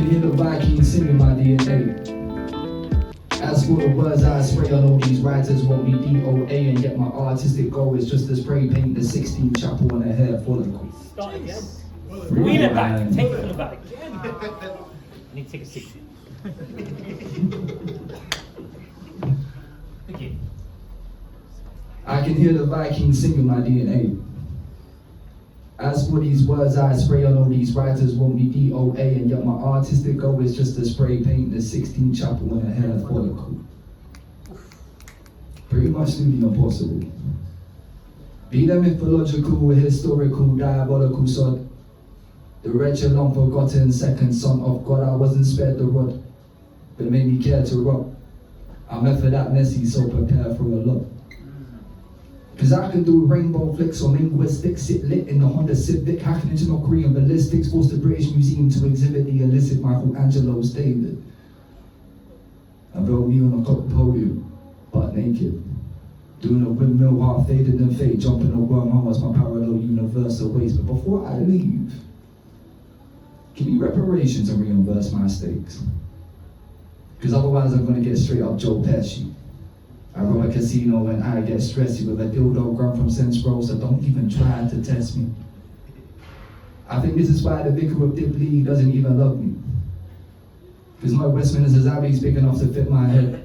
can hear the Vikings singing my DNA. As for the words I spray on all these writers won't be DOA, and yet my artistic goal is just to spray paint the 16 chapel on their hair full of cool. Start again. Reel it back. Take it from the back. I need to take a seat. Thank you. I can hear the Vikings singing my DNA. As for these words I spray on all these writers won't be DOA, and yet my artistic goal is just to spray paint the 16 chapel on their hair full of cool. Pretty much the impossible. Be the mythological, historical, diabolical sod. The wretched, long forgotten second son of God. I wasn't spared the rod, but made me care to rock. I'm meant for that messy, so prepare for a lot. Cause I can do rainbow flicks on linguistics, sit lit in the Honda Civic, hacking into no Korean ballistics, force the British Museum to exhibit the illicit Michelangelo's David. And wrote me on a podium, butt naked. Doing a windmill, heart faded and fade, jumping a wormhole as my parallel universe awaits. But before I leave, give me reparations and reimburse my stakes. Cause otherwise I'm gonna get straight up Joe Pesci. I run a casino and I get stressy with a dildo grown from Central, so don't even try to test me. I think this is why the vicar of Dibley doesn't even love me. Cause my Westminster's Abbey's big enough to fit my head.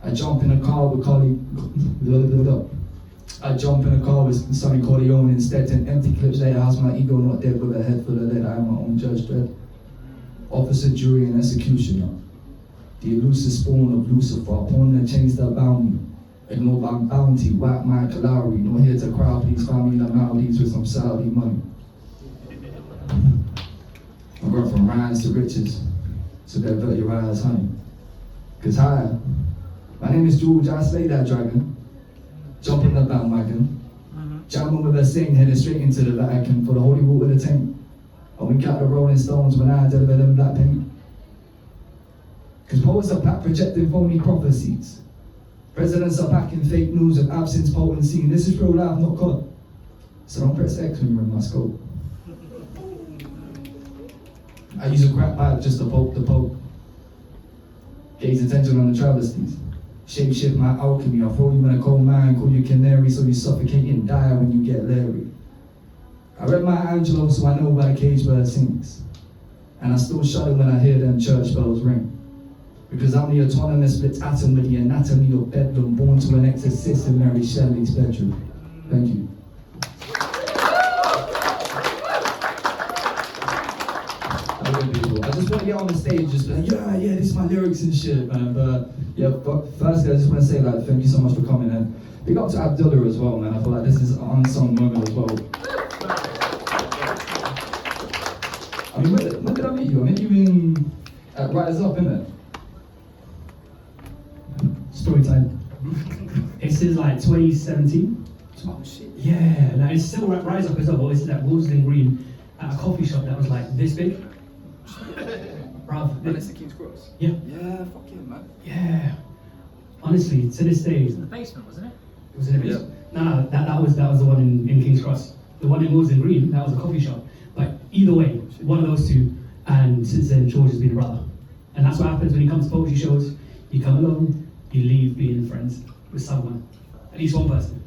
I jump in a car with Sonny Corleone instead, and empty clips later, how's my ego not dead with a head full of lead? I am my own judge dread. Officer, jury, and executioner. The elusive spawn of Lucifer, upon the chains that bound me. Ignore my bounty, whack my Lowry, no here to crowd, please find me in the Maldives with some Saudi money. I go from rhymes to riches, so divert your eyes, honey. Cause hi, my name is George, I slay that dragon. Jump in the bandwagon. Jamming with a sing, headed straight into the Vatican for the holy water the tank. I wink out the Rolling Stones when I deliver them black paint. Cause poets are back projecting phony prophecies. Presidents are back in fake news of absence, potency, and this is real life, not God. So don't press X when you're in my scope. I use a crack pipe just to poke the poke. Gaze attention on the travesties. Shape shift my alchemy. I'll throw you in a cold mine, call you canary, so you suffocate and die when you get leery. I read my Angelo, so I know why the cage bird sings. And I still shudder when I hear them church bells ring. Because I'm the autonomous split atom with the anatomy of bedroom, born to an exorcist in Mary Shelley's bedroom. Thank you. I just want to get on the stage, just be like, yeah, this is my lyrics and shit, man. But yeah, but firstly, I just want to say, like, thank you so much for coming, and big up to Abdullah as well, man. I feel like this is an unsung moment as well. I mean, when did I meet you? I met you at Rise Up, innit? Story time. This is like 2017. Oh shit. Yeah, like it's still Rise Up as well, but this is at Wolseley Green at a coffee shop that was like this big. Bruv. And it's the King's Cross? Yeah. Yeah, fuck yeah, man. Yeah. Honestly, to this day. It was in the basement, wasn't it? It was in the basement. No, that was the one in King's Cross. The one in Wolseley Green, that was a coffee shop. But either way, one of those two, and since then George has been a brother. And that's what happens when you come to poetry shows. You come along, you leave being friends with someone. At least one person.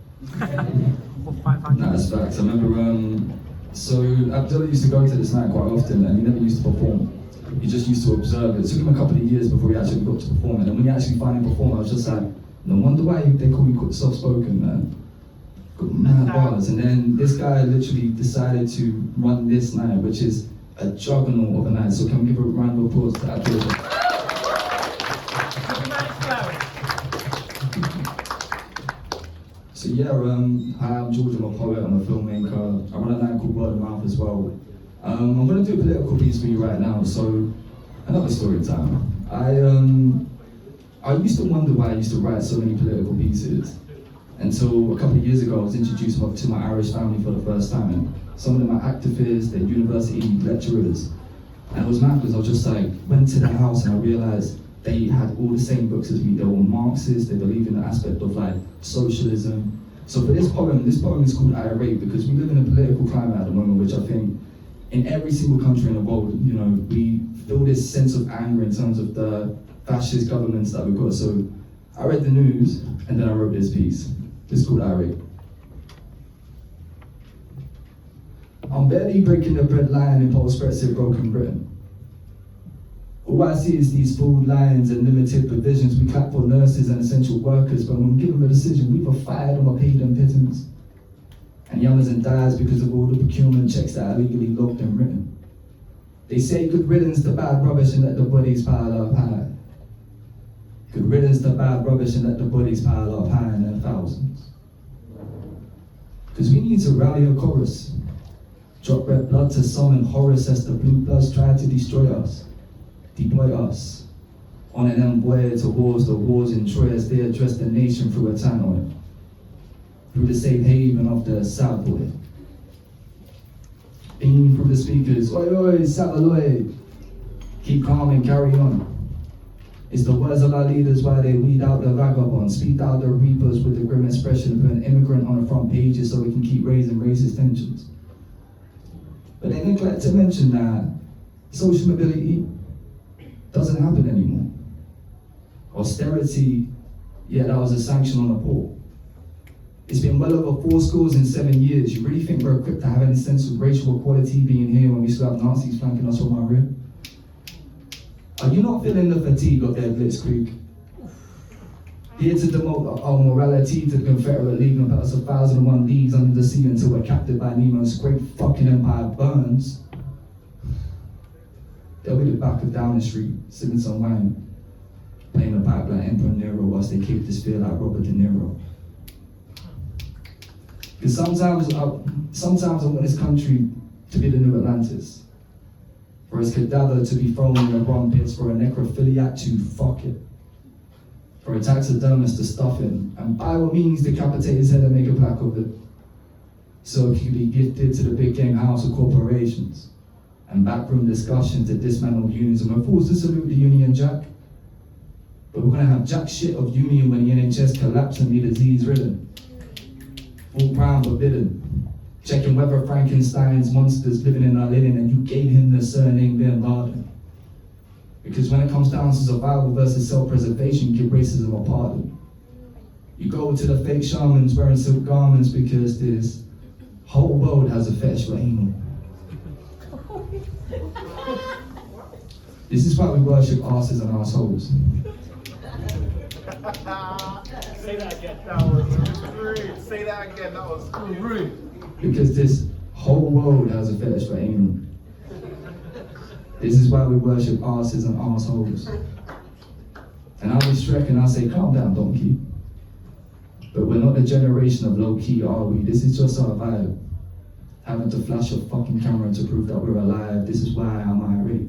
That's facts. I remember, so Abdullah used to go to this night quite often, and he never used to perform. He just used to observe it. It took him a couple of years before he actually got to perform it. And when he actually finally performed, I was just like, no wonder why they call you soft-spoken, man. Got mad bars. And then this guy literally decided to run this night, which is a juggernaut of a night. So can we give a round of applause to Abdullah? So yeah, hi, I'm George, I'm a poet, I'm a filmmaker. I run a night called Word of Mouth as well. I'm gonna do a political piece for you right now, so another story time. I used to wonder why I used to write so many political pieces until a couple of years ago I was introduced to my Irish family for the first time. And some of them are activists, they're university lecturers. And it was mad because I was just like, went to their house and I realized they had all the same books as me. They were Marxists, they believe in the aspect of like socialism. So for this poem is called Irate because we live in a political climate at the moment which I think in every single country in the world, you know, we feel this sense of anger in terms of the fascist governments that we've got. So I read the news and then I wrote this piece. This is called Irate. I'm barely breaking the bread line in post-Brexit broken Britain. All I see is these food lines and limited provisions. We clap for nurses and essential workers, but when we give them a decision, we either fired them or paid them pittance. And youngers and dies because of all the procurement checks that are legally logged and written. They say good riddance to bad rubbish and let the bodies pile up high. Good riddance to bad rubbish and let the bodies pile up high in their thousands. Because we need to rally a chorus. Drop red blood to summon Horus as the blue bloods try to destroy us, deploy us. On an envoy towards the wars in Troy as they address the nation through a tannoy, through the safe haven of the South Boy. Beaming from the speakers, oi oi, Savaloy, keep calm and carry on. It's the words of our leaders while they weed out the vagabonds, speak out the reapers with the grim expression, put an immigrant on the front pages so we can keep raising racist tensions. But they neglect to mention that social mobility doesn't happen anymore. Austerity, yeah, that was a sanction on the poor. It's been well over 4 schools in 7 years. You really think we're equipped to have any sense of racial equality being here when we still have Nazis flanking us from our rear? Are you not feeling the fatigue of their blitzkrieg? Here to demote our morality to the Confederate League and put us 1,001 leagues under the sea until we're captured by Nemo's great fucking empire burns. They'll be the back of Downing Street, sipping some wine, playing the pipe like Emperor Nero whilst they keep this feel like Robert De Niro. Because sometimes I want this country to be the new Atlantis, for its cadaver to be thrown in the wrong pits, for a necrophiliac to fuck it, for a taxidermist to stuff him, and by all means decapitate his head and make a plaque of it, so it can be gifted to the big game house of corporations, and backroom discussions to dismantle unions, and we're forced to salute the Union Jack. But we're gonna have jack shit of union when the NHS collapse and be disease-ridden. Full crime forbidden. Checking whether Frankenstein's monsters living in our linen and you gave him the surname Bin Laden. Because when it comes down to survival versus self-preservation, you give racism a pardon. You go to the fake shamans wearing silk garments because this whole world has a fetish for anal. This is why we worship asses and assholes. Say that again. That was rude. Say that again. That was rude. Because this whole world has a fetish for anal. This is why we worship asses and assholes. And I'll be Shrek and I'll say, calm down, donkey. But we're not the generation of low key, are we? This is just our vibe. Having to flash a fucking camera to prove that we're alive. This is why I'm irate.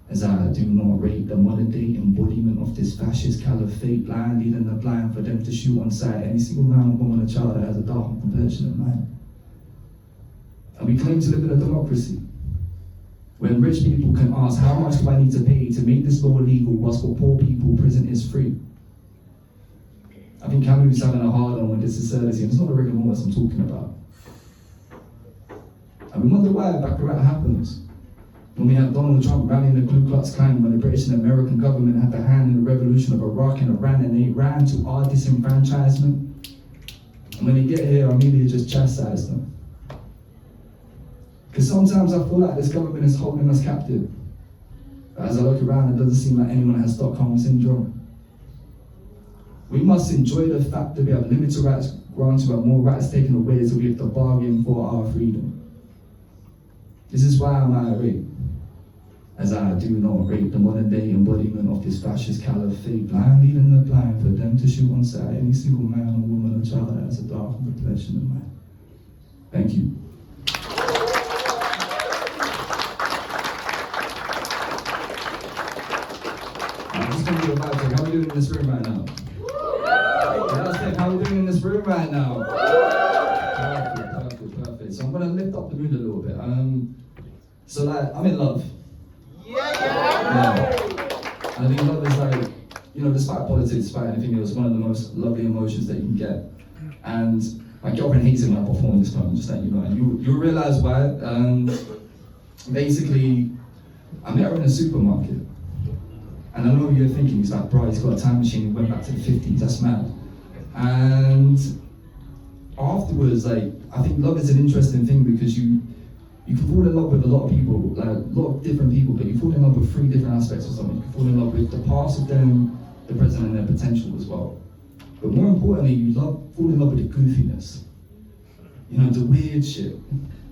As I do not rate the modern day embodiment of this fascist caliphate, blind leading the blind for them to shoot on sight any single man, woman, or child that has a dark complexion of mine. And we claim to live in a democracy. When rich people can ask, how much do I need to pay to make this law legal, whilst for poor people, prison is free? I think Camus having a hard on with this absurdity, and it's not the rigor mortis I'm talking about. And we wonder why Baccarat happens. When we had Donald Trump rallying the Ku Klux Klan, when the British and American government had their hand in the revolution of Iraq and Iran, and they ran to our disenfranchisement. And when they get here, our media just chastise them. Because sometimes I feel like this government is holding us captive. But as I look around, it doesn't seem like anyone has Stockholm Syndrome. We must enjoy the fact that we have limited rights granted and more rights taken away, so we have to bargain for our freedom. This is why I'm irate, as I do not rate the modern day embodiment of this fascist caliphate, blind leading the blind for them to shoot on sight any single man or woman or child that has a dark complexion of mine. Thank you. I'm just going to do a vibe check. How are we doing in this room right now? How are we doing in this room right now? Perfect. So I'm going to lift up the mood a little bit. So like, I'm in love. Yeah. And I think love is like, you know, despite politics, despite anything else, one of the most lovely emotions that you can get. And my girlfriend hates it when I perform this poem, just like, you know, and you'll realize why. basically, I met her in a supermarket. And I know you're thinking, it's like, bro, he's got a time machine, he went back to the 50s, that's mad. And afterwards, like, I think love is an interesting thing because you can fall in love with a lot of people, like a lot of different people, but you fall in love with 3 different aspects of something. You can fall in love with the past of them, the present, and their potential as well. But more importantly, you fall in love with the goofiness. You know, the weird shit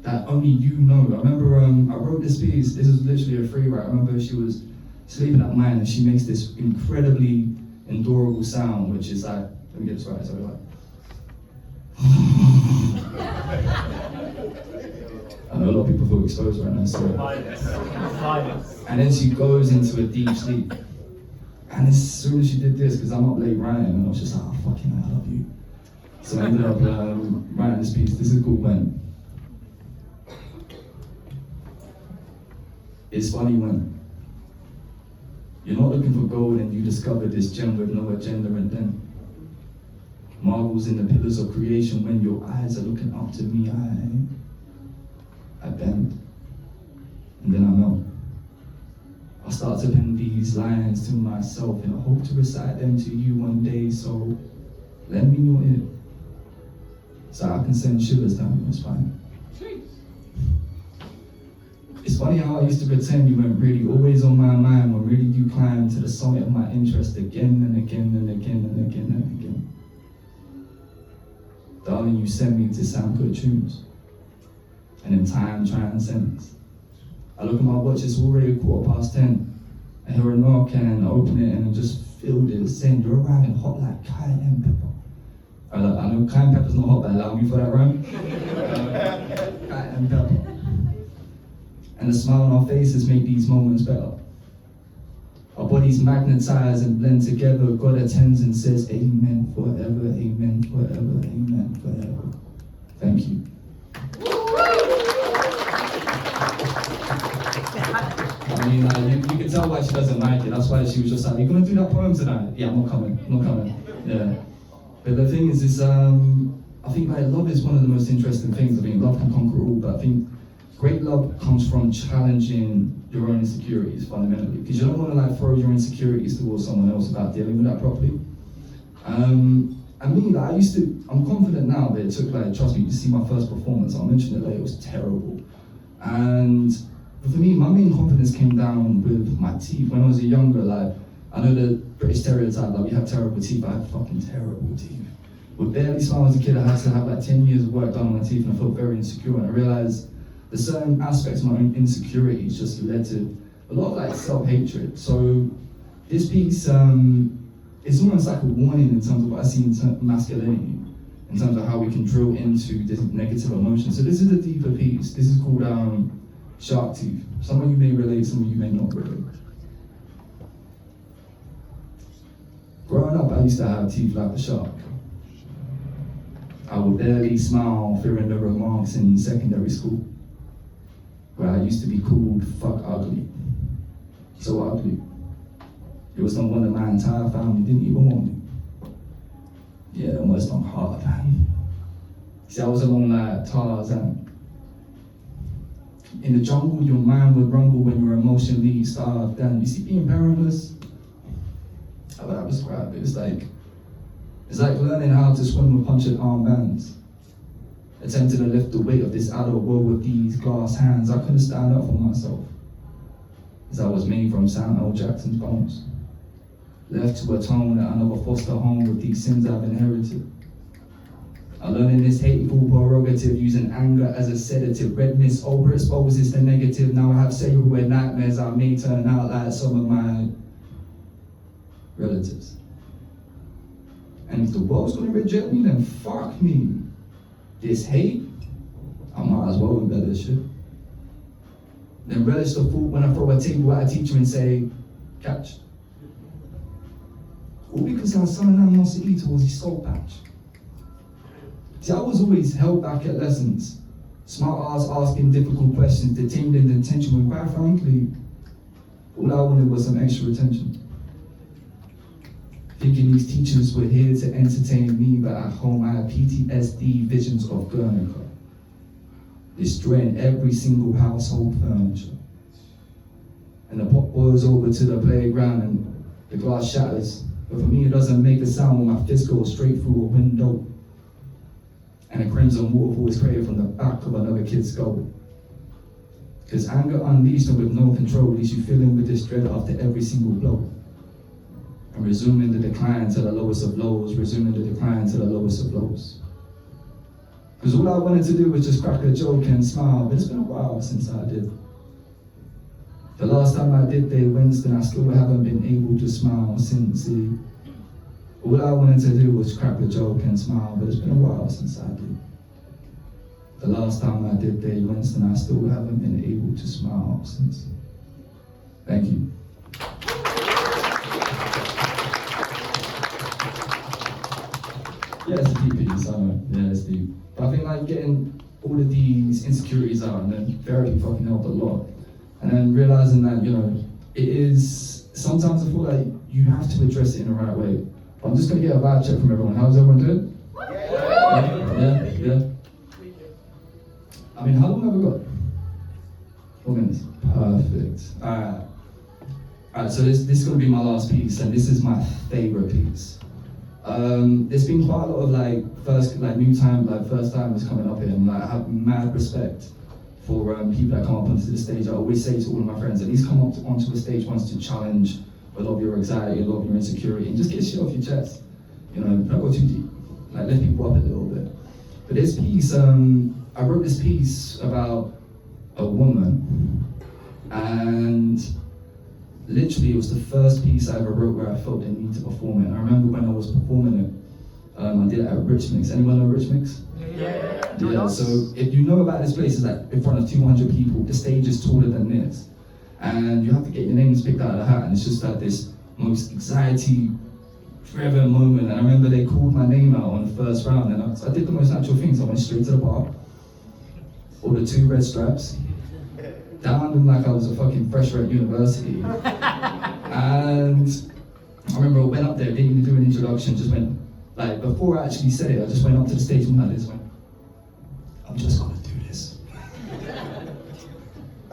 that only you know. I remember I wrote this piece, this was literally a free write. I remember she was sleeping at mine and she makes this incredibly adorable sound, which is like, let me get this right, so like, I know a lot of people feel exposed right now, so. Silence. And then she goes into a deep sleep. And as soon as she did this, because I'm up late writing, and I was just like, oh, fucking hell, I love you. So I ended up writing this piece. This is called When. It's funny when you're not looking for gold and you discover this gem with no agenda, and then marvels in the pillars of creation. When your eyes are looking up to me, I bend, and then I melt. I start to pen these lines to myself in a hope to recite them to you one day, so lend me your ear, so I can send shivers down your spine. It's funny how I used to pretend you weren't really always on my mind, when really you climbed to the summit of my interest again and again and again and again and again. Darling, you sent me to sound good tunes, and in time transcends. I look at my watch, it's already 10:15. I hear a knock and I open it and I just feel this saying, you're arriving hot like cayenne pepper. I know cayenne pepper's not hot, but allow me for that rhyme. Cayenne pepper. And the smile on our faces make these moments better. Our bodies magnetize and blend together. God attends and says, amen forever, amen forever, amen forever. Thank you. I mean, you can tell why she doesn't like it. That's why she was just like, you're gonna do that poem tonight? Yeah, I'm not coming. Yeah. But the thing is I think like love is one of the most interesting things. I mean, love can conquer all, but I think great love comes from challenging your own insecurities fundamentally, because you don't want to like throw your insecurities towards someone else without dealing with that properly. I mean, like, I'm confident now, but it took like, trust me, you see my first performance, I'll mention it later, it was terrible. And for me, my main confidence came down with my teeth. When I was younger, like, I know the British stereotype, like, we have terrible teeth, but I had fucking terrible teeth. With barely smile as a kid, I had to have like 10 years of work done on my teeth, and I felt very insecure, and I realized the certain aspects of my own insecurities just led to a lot of like self-hatred. So this piece, it's almost like a warning in terms of what I see in masculinity, in terms of how we can drill into this negative emotion. So this is a deeper piece. This is called Shark Teeth. Some of you may relate, some of you may not relate. Growing up, I used to have teeth like a shark. I would barely smile, fearing the remarks in secondary school, where I used to be called fuck ugly. So ugly. It was no wonder my entire family didn't even want me. Yeah, it was not hard, man. See, I was along like Tarzan. In the jungle, your mind would rumble when you're emotionally starved. And you see, being parentless, how would I describe it? It's like learning how to swim with punctured armbands. Attempting to lift the weight of this adult world with these glass hands. I couldn't stand up for myself, as I was made from Samuel L. Jackson's bones. Left to atone at another foster home with these sins I've inherited. I learned in this hateful prerogative, using anger as a sedative. Redness overexposes the negative. Now I have sacred nightmares I may turn out like some of my relatives. And if the world's gonna reject me, then fuck me. This hate, I might as well embed this shit. Then relish the food when I throw a table at a teacher and say, catch. All because our son and I wants to eat towards his soul patch. See, I was always held back at lessons. Smart ass asking difficult questions, detained in detention, when quite frankly, all I wanted was some extra attention. Thinking these teachers were here to entertain me, but at home I had PTSD visions of Guernica. destroying every single household furniture. And the pot boils over to the playground and the glass shatters. But for me, it doesn't make a sound when my fist goes straight through a window. And a crimson waterfall is created from the back of another kid's skull. Because anger unleashed and with no control leaves you feeling with this dread after every single blow. And resuming the decline to the lowest of lows, resuming the decline to the lowest of lows. Because all I wanted to do was just crack a joke and smile, but it's been a while since I did. The last time I did Day Winston, I still haven't been able to smile since. All I wanted to do was crack a joke and smile, but it's been a while since I did. The last time I did Day Winston, I still haven't been able to smile since. Thank you. Yeah, it's a deep piece, I know. Yeah, it's deep. But I think like getting all of these insecurities out and then therapy fucking helped a lot. And then realizing that, you know, it is, sometimes I feel like you have to address it in the right way. But I'm just gonna get a vibe check from everyone. How's everyone doing? Yeah. I mean, how long have we got? 4 minutes. Perfect. Alright, so this is gonna be my last piece, and this is my favorite piece. There's been quite a lot of first timers coming up here, and I have mad respect for people that come up onto the stage. I always say to all of my friends, at least come up onto the stage once to challenge a lot of your anxiety, a lot of your insecurity, and just get shit off your chest. You know, don't go too deep. Like, lift people up a little bit. But this piece, I wrote this piece about a woman, and literally it was the first piece I ever wrote where I felt the need to perform it. And I remember when I was performing it, I did it at Rich Mix. Anyone know Rich Mix? Yeah, so if you know about this place, it's like in front of 200 people, the stage is taller than this. And you have to get your names picked out of the hat, and it's just like this most anxiety-driven moment. And I remember they called my name out on the first round, and I did the most natural things. I went straight to the bar, ordered 2 red straps, downed them like I was a fucking fresher at university. And I remember I went up there, didn't even do an introduction, just went, like, before I actually said it, I just went up to the stage and like this, went, I'm just gonna do this.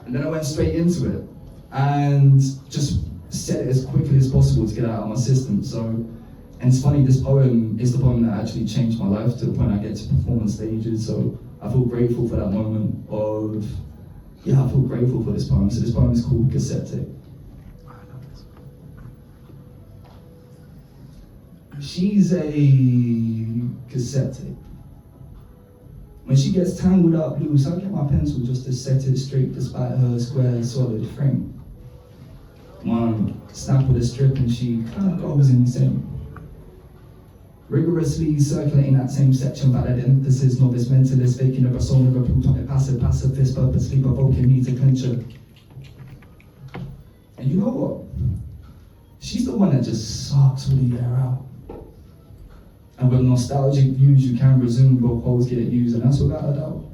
And then I went straight into it, and just said it as quickly as possible to get it out of my system. So, and it's funny, this poem is the poem that actually changed my life to the point I get to perform on stages. So I feel grateful for that moment of, I feel grateful for this poem. So this poem is called Cassette Tape. She's a cassette tape. When she gets tangled up loose, I get my pencil just to set it straight despite her square, solid frame. One snap with a strip and she kind of goes insane. Rigorously circulating that same section, valid emphasis, novice mentalist, faking a persona of a plutonic pacifist, purposely provoking me to clinch her. And you know what? She's the one that just sucks all the air out. And with nostalgic views, you can resume both holes get used, and that's without a doubt.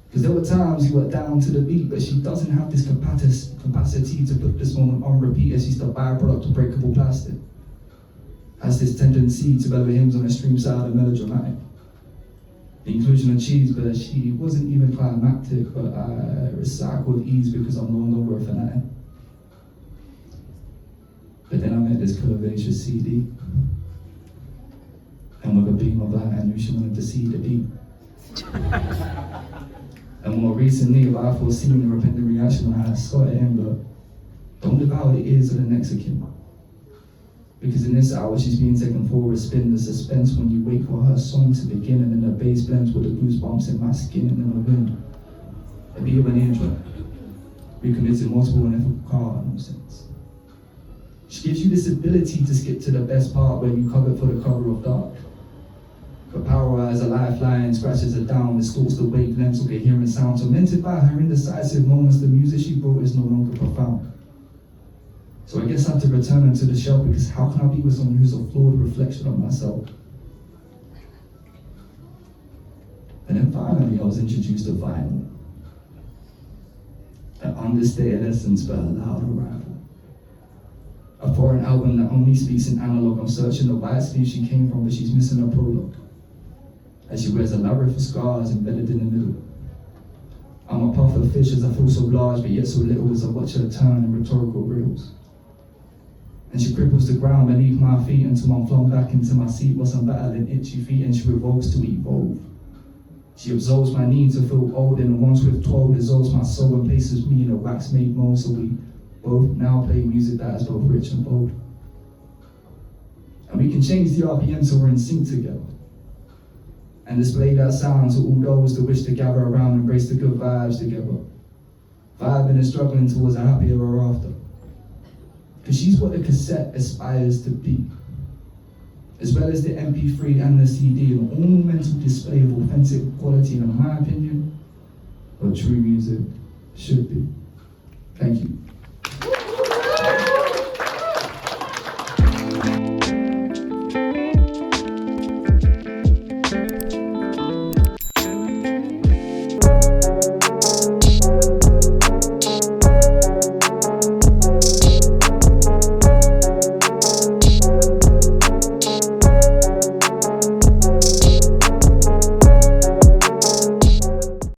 Because there were times you were down to the beat, but she doesn't have this capacity to put this moment on repeat, as she's the byproduct of breakable plastic. Has this tendency to bellow hymns on a stream side and melodramatic. The inclusion of cheese, but she wasn't even climactic, but I recycled ease because I'm no longer a fanatic. But then I met this curvaceous CD. And with a beam of light, I knew she wanted to see the deep. And more recently, I foreseen the repentant reaction when I saw it in, but don't devour the ears of the next of kin. Because in this hour, she's being taken for a spin, the suspense when you wait for her song to begin, and then the bass blends with the goosebumps in my skin, and then the wind. A beat of an angel. We committed multiple unethical car, no sense. She gives you this ability to skip to the best part where you cover for the cover of dark. But power as a lifeline scratches her down, distorts the wavelengths of coherent sound. Tormented by her indecisive moments, the music she wrote is no longer profound. So I guess I have to return her to the shelf, because how can I be with someone who's a flawed reflection of myself? And then finally I was introduced to vinyl. An understated essence but a loud arrival. A foreign album that only speaks in analog. I'm searching the white sleeve she came from, but she's missing a prologue. As she wears a labyrinth of scars embedded in the middle. I'm a puff of fish as I feel so large, but yet so little as I watch her turn in rhetorical riddles. And she cripples the ground beneath my feet until I'm flung back into my seat whilst I'm battling itchy feet, and she revolves to evolve. She absolves my need to feel old, and once with 12 dissolves my soul and places me in a wax-made mold, so we both now play music that is both rich and bold. And we can change the RPM so we're in sync together, and display that sound to all those that wish to gather around and embrace the good vibes together. Vibing and struggling towards a happier ever after. Because she's what the cassette aspires to be, as well as the MP3 and the CD, an ornamental display of authentic quality, and in my opinion, what true music should be. Thank you.